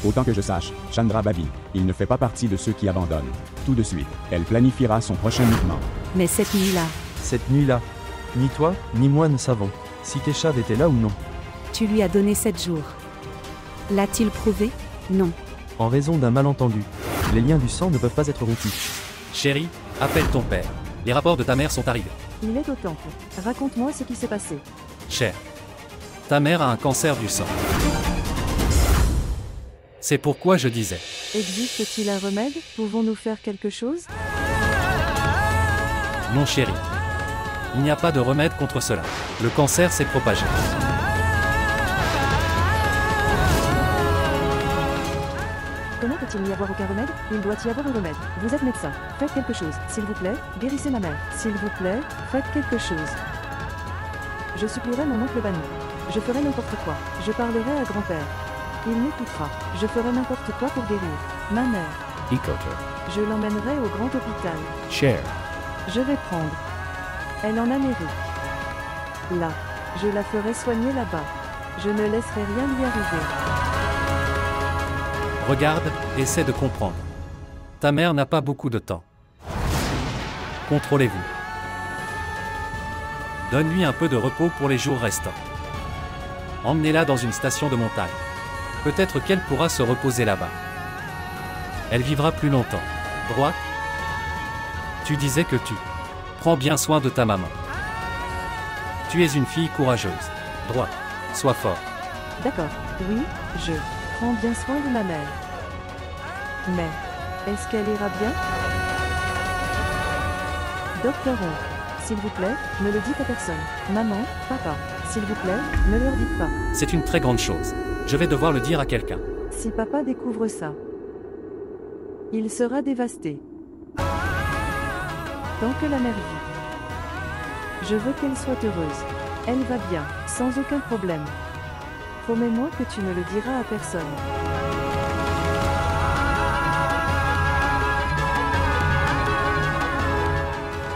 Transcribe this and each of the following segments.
Autant que je sache, Chandra Babi, il ne fait pas partie de ceux qui abandonnent. Tout de suite, elle planifiera son prochain mouvement. Mais cette nuit-là, Cette nuit-là, ni toi, ni moi ne savons si Keshav était là ou non. tu lui as donné 7 jours. L'a-t-il prouvé? Non. En raison d'un malentendu, les liens du sang ne peuvent pas être rompus. Chérie, appelle ton père. Les rapports de ta mère sont arrivés. Il est au temple. Raconte-moi ce qui s'est passé. Cher. Ta mère a un cancer du sang. C'est pourquoi je disais. Existe-t-il un remède? Pouvons-nous faire quelque chose? Non chérie. Il n'y a pas de remède contre cela. Le cancer s'est propagé. Comment peut-il n'y avoir aucun remède? Il doit y avoir un remède. Vous êtes médecin. Faites quelque chose. S'il vous plaît, guérissez ma mère. S'il vous plaît, faites quelque chose. Je supplierai mon oncle Banu. Je ferai n'importe quoi. Je parlerai à grand-père. Il m'écoutera. Je ferai n'importe quoi pour guérir ma mère. Ecoter. Je l'emmènerai au grand hôpital. Share. Je vais prendre. Elle en Amérique. Là. Je la ferai soigner là-bas. Je ne laisserai rien lui arriver. Regarde, essaie de comprendre. Ta mère n'a pas beaucoup de temps. Contrôlez-vous. Donne-lui un peu de repos pour les jours restants. Emmenez-la dans une station de montagne. Peut-être qu'elle pourra se reposer là-bas. Elle vivra plus longtemps. Droit? Tu disais que tu prends bien soin de ta maman. Tu es une fille courageuse. Droit. Sois fort. D'accord. Oui, je prends bien soin de ma mère. Mais, est-ce qu'elle ira bien? Docteur O, s'il vous plaît, ne le dites à personne. Maman, papa, s'il vous plaît, ne leur dites pas. C'est une très grande chose. Je vais devoir le dire à quelqu'un. Si papa découvre ça, il sera dévasté. Tant que la mère vit, je veux qu'elle soit heureuse. Elle va bien, sans aucun problème. Promets-moi que tu ne le diras à personne.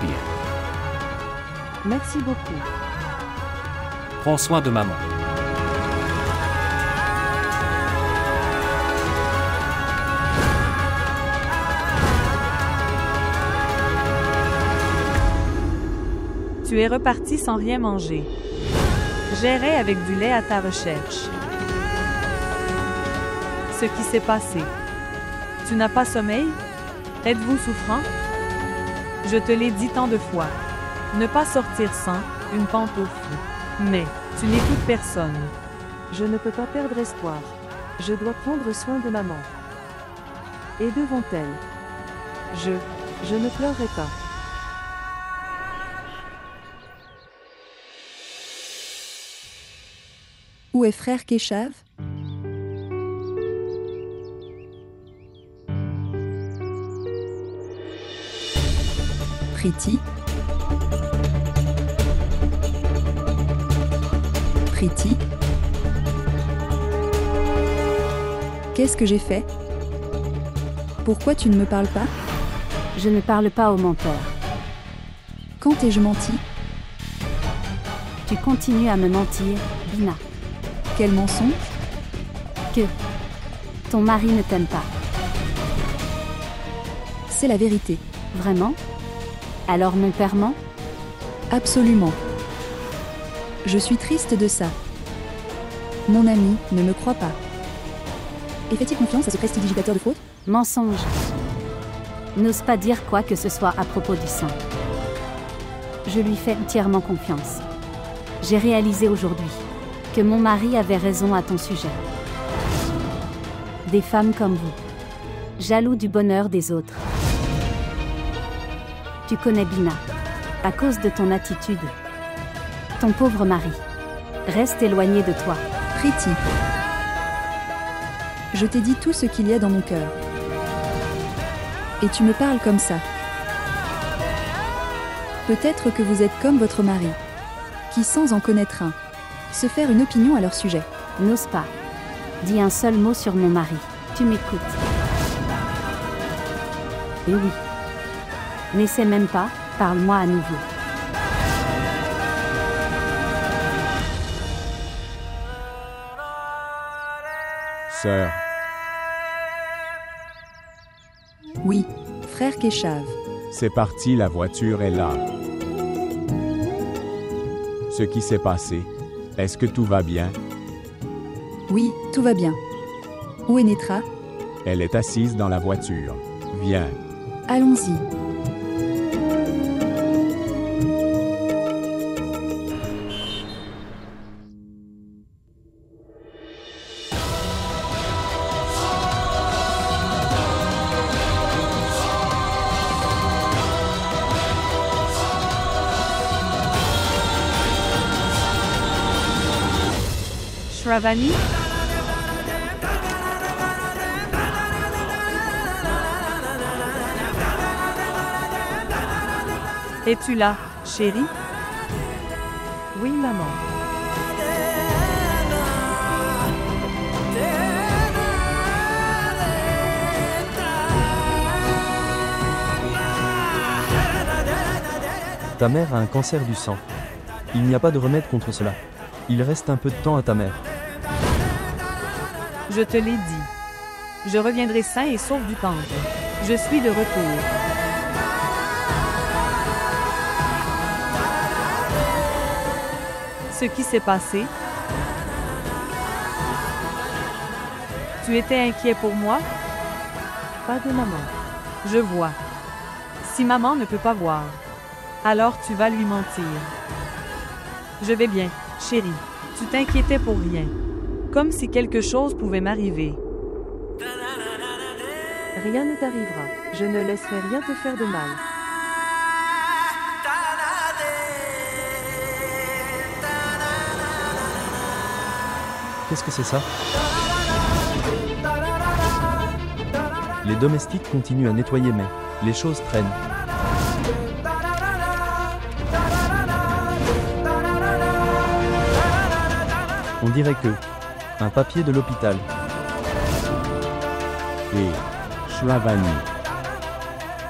Bien. Merci beaucoup. Prends soin de maman. Tu es reparti sans rien manger. J'irai avec du lait à ta recherche. Ce qui s'est passé. Tu n'as pas sommeil? Êtes-vous souffrant? Je te l'ai dit tant de fois. Ne pas sortir sans une pantoufle. Mais tu n'écoutes personne. Je ne peux pas perdre espoir. Je dois prendre soin de maman. Et devant elle, je ne pleurerai pas. Où est frère Keshav? Priti. Priti. Qu'est-ce que j'ai fait? Pourquoi tu ne me parles pas? Je ne parle pas au menteur. Quand ai-je menti? Tu continues à me mentir, Bina. Quel mensonge? Que ton mari ne t'aime pas. C'est la vérité. Vraiment? Alors mon père ment? Absolument. Je suis triste de ça. Mon ami ne me croit pas. Et fait-il confiance à ce prestidigitateur de fraude? Mensonge. N'ose pas dire quoi que ce soit à propos du sang. Je lui fais entièrement confiance. J'ai réalisé aujourd'hui que mon mari avait raison à ton sujet. Des femmes comme vous, jaloux du bonheur des autres. Tu connais Bina, à cause de ton attitude. Ton pauvre mari reste éloigné de toi. Priti. Je t'ai dit tout ce qu'il y a dans mon cœur. Et tu me parles comme ça. Peut-être que vous êtes comme votre mari, qui sans en connaître un, se faire une opinion à leur sujet. N'ose pas. Dis un seul mot sur mon mari. Tu m'écoutes. Et oui. N'essaie même pas, parle-moi à nouveau. Sœur, Oui, frère Keshav. C'est parti, la voiture est là. Ce qui s'est passé, est-ce que tout va bien? Oui, tout va bien. Où est Netra? Elle est assise dans la voiture. Viens. Allons-y. Shravani? Es-tu là, chérie? Oui, maman. Ta mère a un cancer du sang. Il n'y a pas de remède contre cela. Il reste un peu de temps à ta mère. Je te l'ai dit. Je reviendrai sain et sauf du temple. Je suis de retour. Ce qui s'est passé? Tu étais inquiet pour moi? Pas de maman. Je vois. Si maman ne peut pas voir, alors tu vas lui mentir. Je vais bien, chérie. Tu t'inquiétais pour rien. Comme si quelque chose pouvait m'arriver. Rien ne t'arrivera. Je ne laisserai rien te faire de mal. Qu'est-ce que c'est ça? Les domestiques continuent à nettoyer, mais les choses traînent. On dirait que... un papier de l'hôpital. Et Shravani,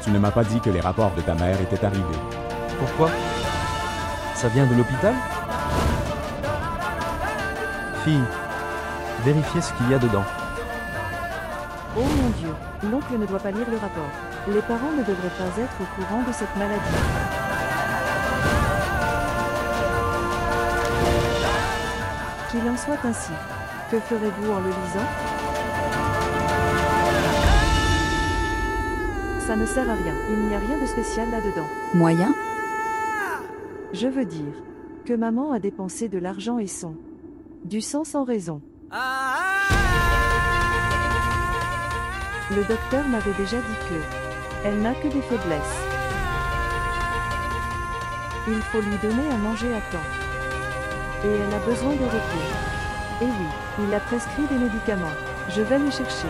tu ne m'as pas dit que les rapports de ta mère étaient arrivés. Pourquoi? Ça vient de l'hôpital? Fille, vérifiez ce qu'il y a dedans. Oh mon Dieu, l'oncle ne doit pas lire le rapport. Les parents ne devraient pas être au courant de cette maladie. Qu'il en soit ainsi. Que ferez-vous en le lisant? Ça ne sert à rien. Il n'y a rien de spécial là-dedans. Moyen? Je veux dire que maman a dépensé de l'argent et du sang sans raison. Le docteur m'avait déjà dit que elle n'a que des faiblesses. Il faut lui donner à manger à temps. Et elle a besoin de repos. Et oui, il a prescrit des médicaments. Je vais les chercher.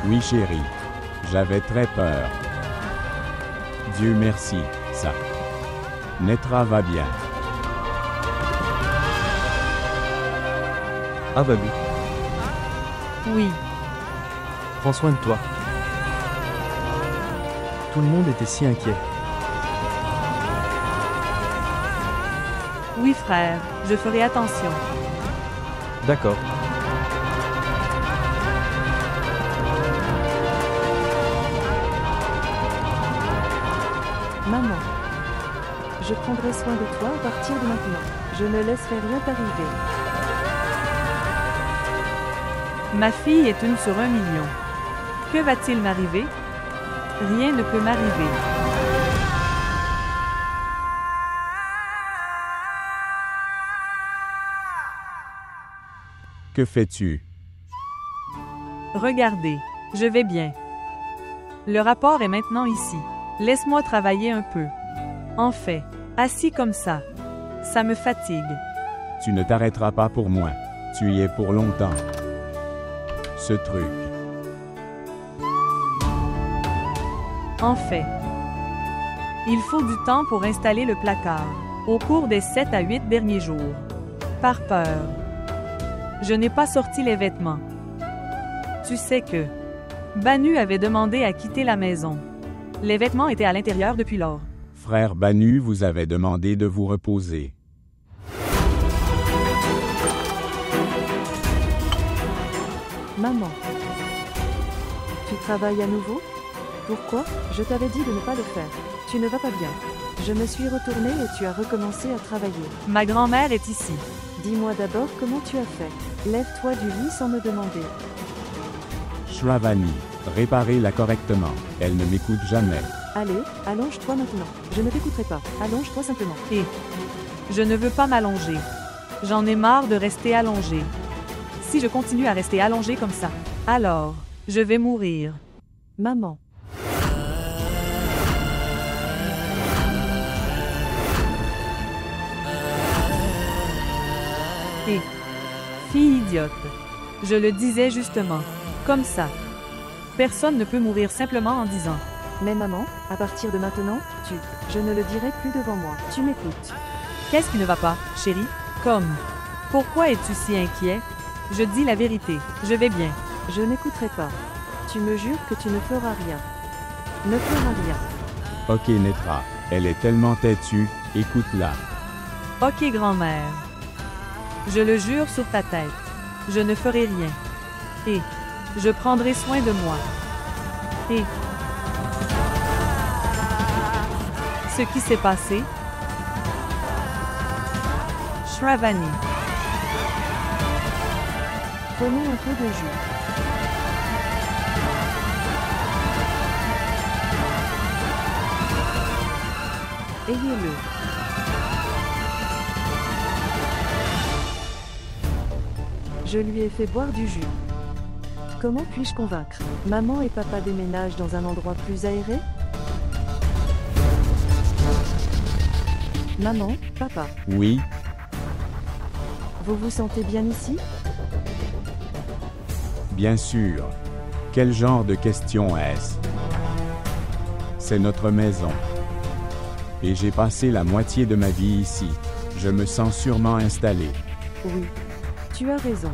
Oui, chérie. J'avais très peur. Dieu merci, ça. Netra va bien. Ah Babu, Oui, prends soin de toi. Tout le monde était si inquiet. oui frère, je ferai attention. D'accord. Maman, je prendrai soin de toi à partir de maintenant. Je ne laisserai rien t'arriver. Ma fille est une sur 1 million. Que va-t-il m'arriver? Rien ne peut m'arriver. Que fais-tu? Regardez, je vais bien. Le rapport est maintenant ici. Laisse-moi travailler un peu. En fait, assis comme ça me fatigue. Tu ne t'arrêteras pas pour moi. Tu y es pour longtemps. Ce truc. En fait, il faut du temps pour installer le placard, au cours des 7 à 8 derniers jours. Par peur, je n'ai pas sorti les vêtements. Tu sais que Banu avait demandé à quitter la maison. Les vêtements étaient à l'intérieur depuis lors. Frère Banu vous avait demandé de vous reposer. Maman, tu Tu travailles à nouveau? Pourquoi? Je t'avais dit de ne pas le faire. Tu ne vas pas bien. Je me suis retournée et tu as recommencé à travailler. Ma grand-mère est ici. Dis-moi d'abord comment tu as fait. Lève-toi du lit sans me demander. Shravani, réparez-la correctement. Elle ne m'écoute jamais. Allez, allonge-toi maintenant. Je ne t'écouterai pas. Allonge-toi simplement. Et je ne veux pas m'allonger. J'en ai marre de rester allongé. Si je continue à rester allongé comme ça, alors je vais mourir. Maman. Et fille idiote. Je le disais justement. Comme ça. Personne ne peut mourir simplement en disant. Mais maman, à partir de maintenant, je ne le dirai plus devant moi. Tu m'écoutes. Qu'est-ce qui ne va pas, chérie? Comme. Pourquoi es-tu si inquiet? Je dis la vérité. Je vais bien. Je n'écouterai pas. Tu me jures que tu ne feras rien. Ne feras rien. Ok Netra, elle est tellement têtue, écoute-la. Ok grand-mère. Je le jure sur ta tête. Je ne ferai rien. Et je prendrai soin de moi. Et ce qui s'est passé? Shravani. Prenons un peu de jus. Ayez-le. Je lui ai fait boire du jus. Comment puis-je convaincre? Maman et papa déménagent dans un endroit plus aéré? Maman, papa, Oui, vous vous sentez bien ici? bien sûr. Quel genre de question est-ce? C'est notre maison. Et j'ai passé la moitié de ma vie ici. Je me sens sûrement installé. Oui. Tu as raison.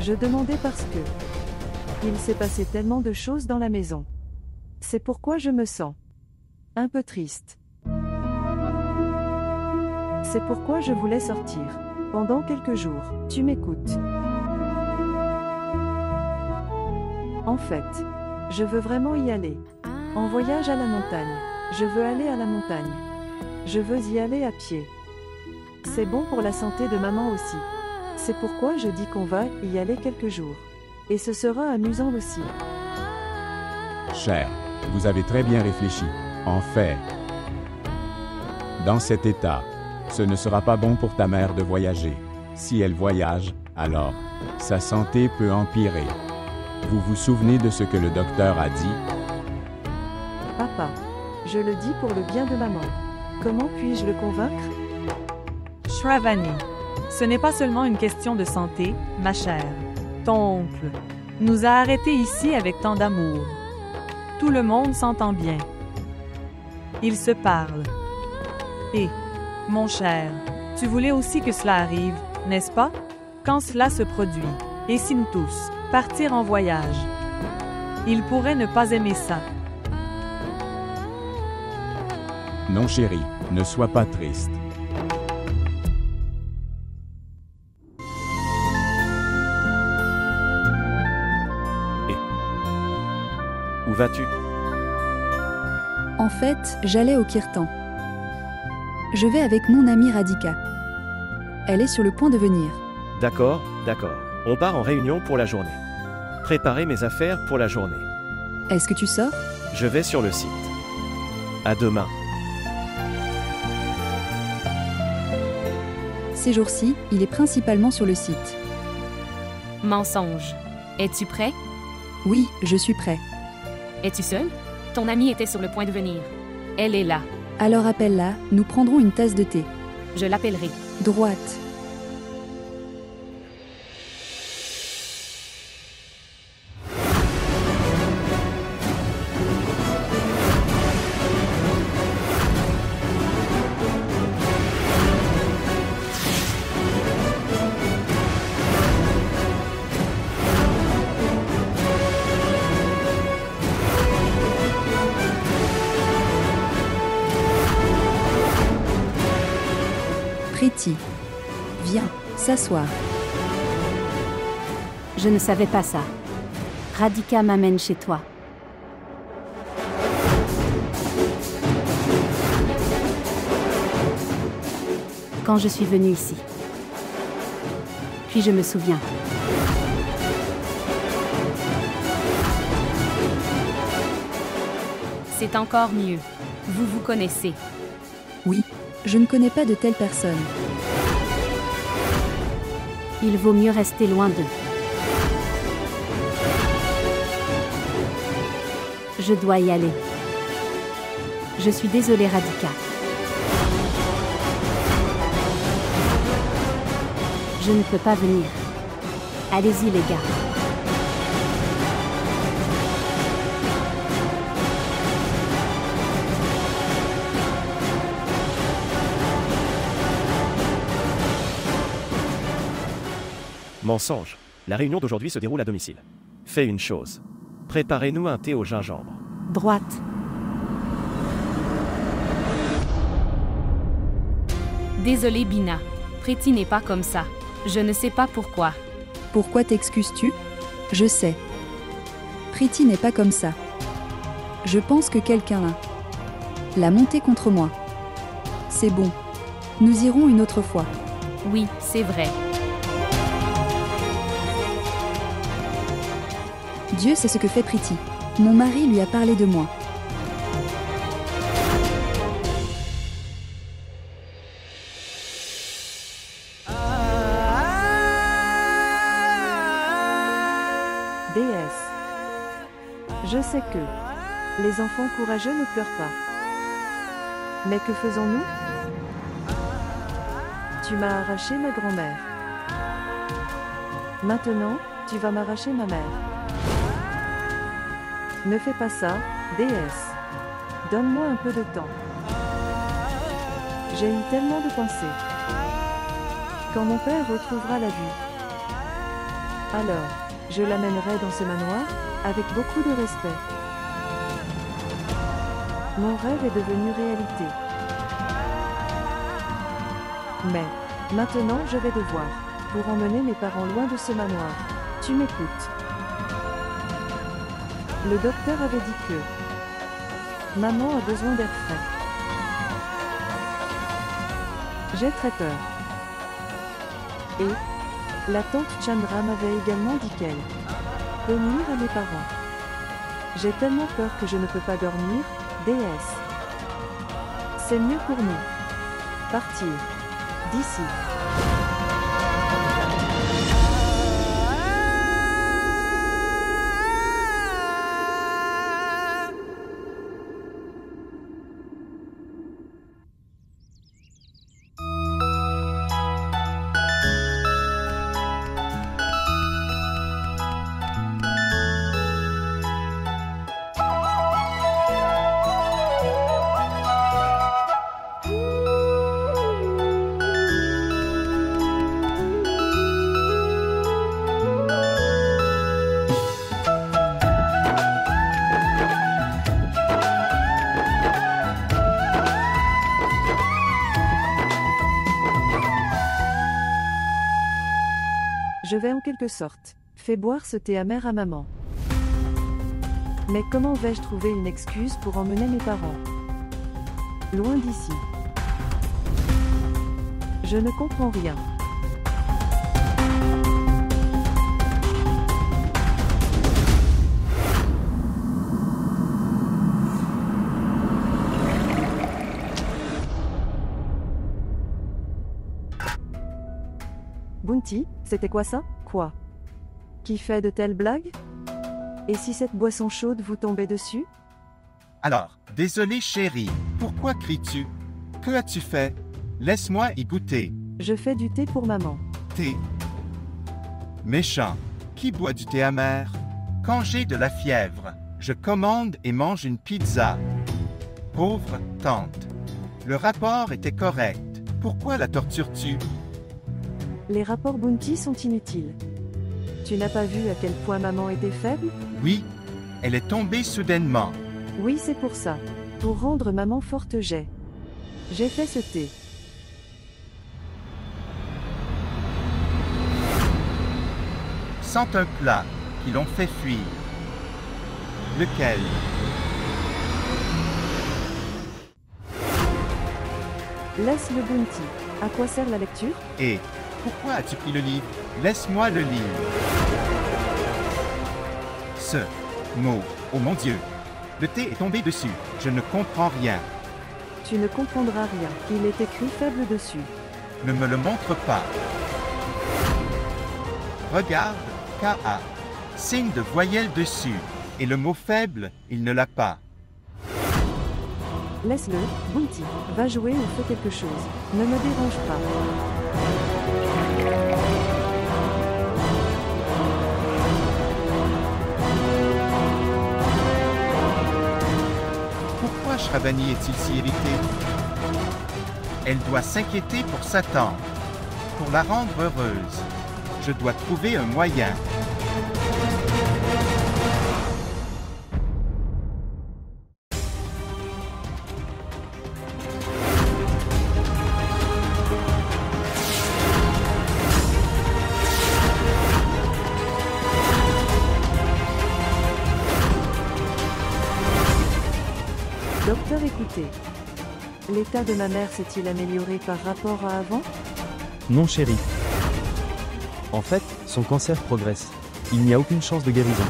Je demandais parce que il s'est passé tellement de choses dans la maison. C'est pourquoi je me sens un peu triste. C'est pourquoi je voulais sortir pendant quelques jours. Tu m'écoutes? En fait, je veux vraiment y aller. En voyage à la montagne. Je veux aller à la montagne. Je veux y aller à pied. C'est bon pour la santé de maman aussi. C'est pourquoi je dis qu'on va y aller quelques jours. Et ce sera amusant aussi. Cher, vous avez très bien réfléchi. En fait, dans cet état, ce ne sera pas bon pour ta mère de voyager. Si elle voyage, alors, sa santé peut empirer. Vous vous souvenez de ce que le docteur a dit? Papa, je le dis pour le bien de maman. Comment puis-je le convaincre? Shravani. Ce n'est pas seulement une question de santé, ma chère. Ton oncle nous a arrêtés ici avec tant d'amour. Tout le monde s'entend bien. Ils se parlent. Et, mon cher, tu voulais aussi que cela arrive, n'est-ce pas? Quand cela se produit, et si nous tous partir en voyage, il pourrait ne pas aimer ça. Non chérie, ne sois pas triste. Où vas-tu? En fait, j'allais au Kirtan. Je vais avec mon amie Radhika. Elle est sur le point de venir. D'accord, d'accord. On part en réunion pour la journée. Préparer mes affaires pour la journée. Est-ce que tu sors? Je vais sur le site. À demain. Ces jours-ci, il est principalement sur le site. Mensonge. Es-tu prêt? Oui, je suis prêt. Es-tu seul? Ton amie était sur le point de venir. Elle est là. Alors appelle-la, nous prendrons une tasse de thé. Je l'appellerai. Droite. Priti. Viens, s'asseoir. Je ne savais pas ça. Radhika m'amène chez toi. Quand je suis venue ici. Puis je me souviens. C'est encore mieux. Vous vous connaissez. Oui, je ne connais pas de telle personne. Il vaut mieux rester loin d'eux. Je dois y aller. Je suis désolée, Radhika. Je ne peux pas venir. Allez-y, les gars. Mensonge. La réunion d'aujourd'hui se déroule à domicile. Fais une chose. Préparez-nous un thé au gingembre. Droite. Désolée, Bina. Priti n'est pas comme ça. Je ne sais pas pourquoi. Pourquoi t'excuses-tu? Je sais. Priti n'est pas comme ça. Je pense que quelqu'un l'a monté contre moi. C'est bon. Nous irons une autre fois. Oui, c'est vrai. Dieu sait ce que fait Priti. Mon mari lui a parlé de moi. Déesse. Je sais que les enfants courageux ne pleurent pas. Mais que faisons-nous? Tu m'as arraché ma grand-mère. Maintenant, tu vas m'arracher ma mère. Ne fais pas ça, déesse. Donne-moi un peu de temps. J'ai eu tellement de pensées. Quand mon père retrouvera la vue, alors, je l'amènerai dans ce manoir, avec beaucoup de respect. Mon rêve est devenu réalité. Mais, maintenant je vais devoir, pour emmener mes parents loin de ce manoir. Tu m'écoutes. Le docteur avait dit que maman a besoin d'air frais. J'ai très peur. Et la tante Chandra m'avait également dit qu'elle peut nuire à mes parents. J'ai tellement peur que je ne peux pas dormir, déesse. C'est mieux pour nous. Partir d'ici. Je vais en quelque sorte faire boire ce thé amer à maman. Mais comment vais-je trouver une excuse pour emmener mes parents loin d'ici? Je ne comprends rien. Bounty, c'était quoi ça? Quoi? Qui fait de telles blagues? Et si cette boisson chaude vous tombait dessus? Alors, désolé chérie, pourquoi cries-tu? Que as-tu fait? Laisse-moi y goûter. Je fais du thé pour maman. Thé. Méchant. Qui boit du thé amer? Quand j'ai de la fièvre, je commande et mange une pizza. Pauvre tante. Le rapport était correct. Pourquoi la tortures-tu? Les rapports Bounty sont inutiles. Tu n'as pas vu à quel point maman était faible? Oui, elle est tombée soudainement. Oui, c'est pour ça. Pour rendre maman forte, j'ai fait ce thé. Sent un plat. qui l'ont fait fuir. Lequel? Laisse le bounty. À quoi sert la lecture? Et pourquoi as-tu pris le livre? Laisse-moi le lire. Ce mot, oh mon Dieu, le thé est tombé dessus. Je ne comprends rien. Tu ne comprendras rien. Il est écrit faible dessus. Ne me le montre pas. Regarde, K.A. Signe de voyelle dessus. Et le mot faible, il ne l'a pas. Laisse-le, Bounty. Va jouer ou fais quelque chose. Ne me dérange pas. Pourquoi Shravani est-il si irrité? Elle doit s'inquiéter pour sa tante. Pour la rendre heureuse, je dois trouver un moyen. Docteur, écoutez. L'état de ma mère s'est-il amélioré par rapport à avant? Non chérie. En fait, son cancer progresse. Il n'y a aucune chance de guérison.